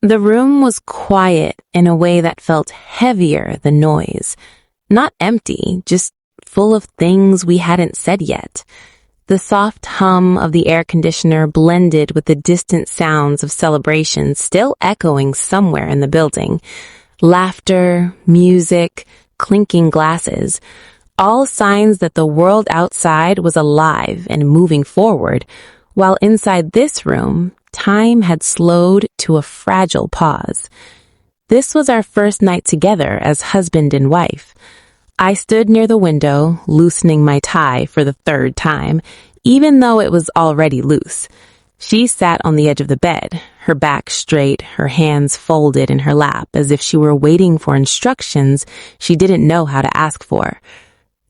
The room was quiet in a way that felt heavier than noise. Not empty, just full of things we hadn't said yet. The soft hum of the air conditioner blended with the distant sounds of celebration still echoing somewhere in the building. Laughter, music, clinking glasses, all signs that the world outside was alive and moving forward, while inside this room, time had slowed to a fragile pause. This was our first night together as husband and wife. I stood near the window, loosening my tie for the third time, even though it was already loose. She sat on the edge of the bed, her back straight, her hands folded in her lap as if she were waiting for instructions she didn't know how to ask for.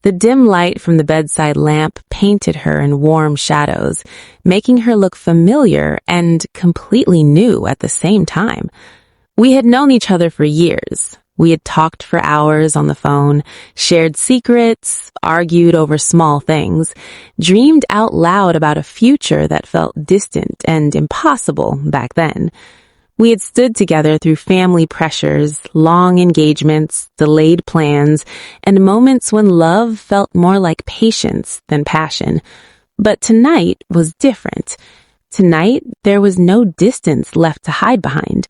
The dim light from the bedside lamp painted her in warm shadows, making her look familiar and completely new at the same time. We had known each other for years. We had talked for hours on the phone, shared secrets, argued over small things, dreamed out loud about a future that felt distant and impossible back then. We had stood together through family pressures, long engagements, delayed plans, and moments when love felt more like patience than passion. But tonight was different. Tonight, there was no distance left to hide behind.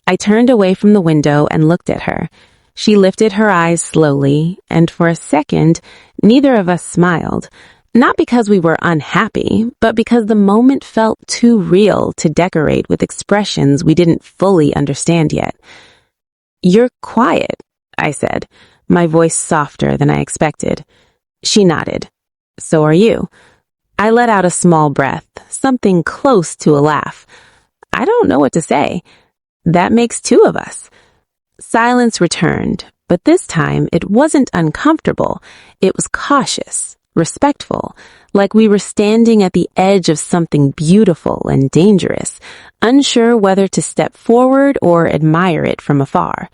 I turned away from the window and looked at her. She lifted her eyes slowly, and for a second, neither of us smiled. Not because we were unhappy, but because the moment felt too real to decorate with expressions we didn't fully understand yet. "You're quiet," I said, my voice softer than I expected. She nodded. "So are you." I let out a small breath, something close to a laugh. "I don't know what to say. That makes two of us." Silence returned, but this time it wasn't uncomfortable. It was cautious, respectful, like we were standing at the edge of something beautiful and dangerous, unsure whether to step forward or admire it from afar.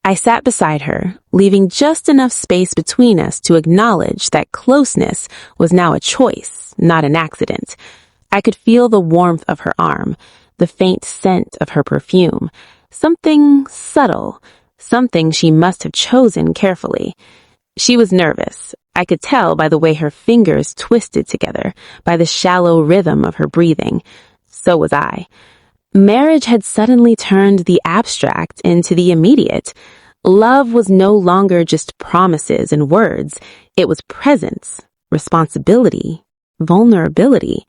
I sat beside her, leaving just enough space between us to acknowledge that closeness was now a choice, not an accident. I could feel the warmth of her arm, the faint scent of her perfume, something subtle, something she must have chosen carefully. She was nervous. I could tell by the way her fingers twisted together, by the shallow rhythm of her breathing. So was I. Marriage had suddenly turned the abstract into the immediate. Love was no longer just promises and words. It was presence, responsibility, vulnerability.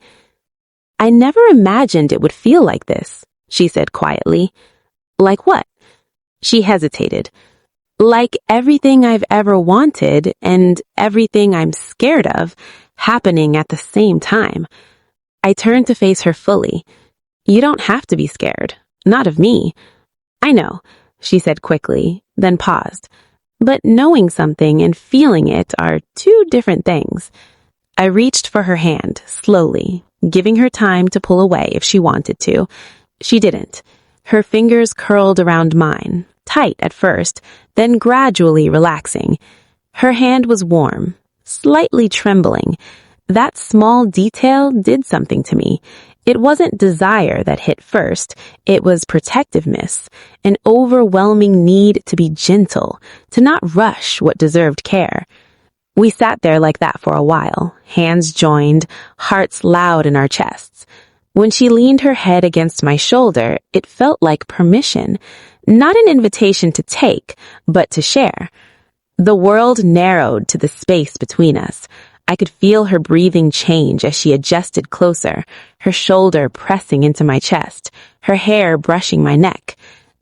"I never imagined it would feel like this," she said quietly. "Like what?" She hesitated. "Like everything I've ever wanted and everything I'm scared of happening at the same time." I turned to face her fully. "You don't have to be scared. Not of me." "I know," she said quickly, then paused. "But knowing something and feeling it are two different things." I reached for her hand, slowly, giving her time to pull away if she wanted to. She didn't. Her fingers curled around mine, tight at first, then gradually relaxing. Her hand was warm, slightly trembling. That small detail did something to me. It wasn't desire that hit first. It was protectiveness, an overwhelming need to be gentle, to not rush what deserved care. We sat there like that for a while, hands joined, hearts loud in our chests. When she leaned her head against my shoulder, it felt like permission, not an invitation to take, but to share. The world narrowed to the space between us. I could feel her breathing change as she adjusted closer, her shoulder pressing into my chest, her hair brushing my neck.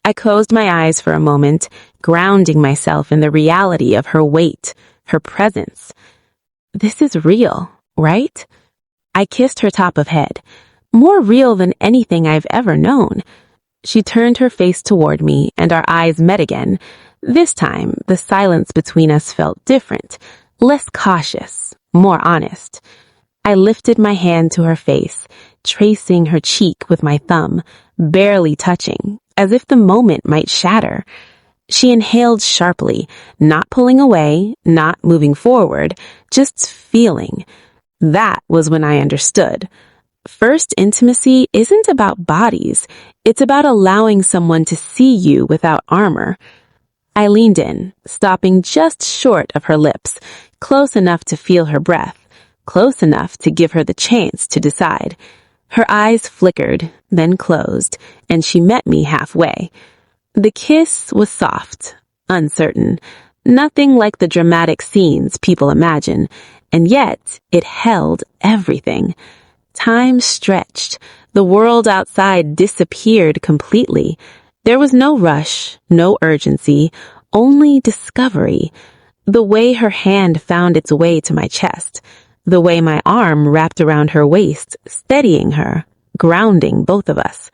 I closed my eyes for a moment, grounding myself in the reality of her weight, her presence. "This is real, right?" I kissed her top of head. "More real than anything I've ever known." She turned her face toward me and our eyes met again. This time, the silence between us felt different, less cautious, more honest. I lifted my hand to her face, tracing her cheek with my thumb, barely touching, as if the moment might shatter. She inhaled sharply, not pulling away, not moving forward, just feeling. That was when I understood. First intimacy isn't about bodies. It's about allowing someone to see you without armor. I leaned in, stopping just short of her lips, close enough to feel her breath, close enough to give her the chance to decide. Her eyes flickered, then closed, and she met me halfway. The kiss was soft, uncertain, nothing like the dramatic scenes people imagine, and yet it held everything. Time stretched. The world outside disappeared completely. There was no rush, no urgency, only discovery. The way her hand found its way to my chest, the way my arm wrapped around her waist, steadying her, grounding both of us.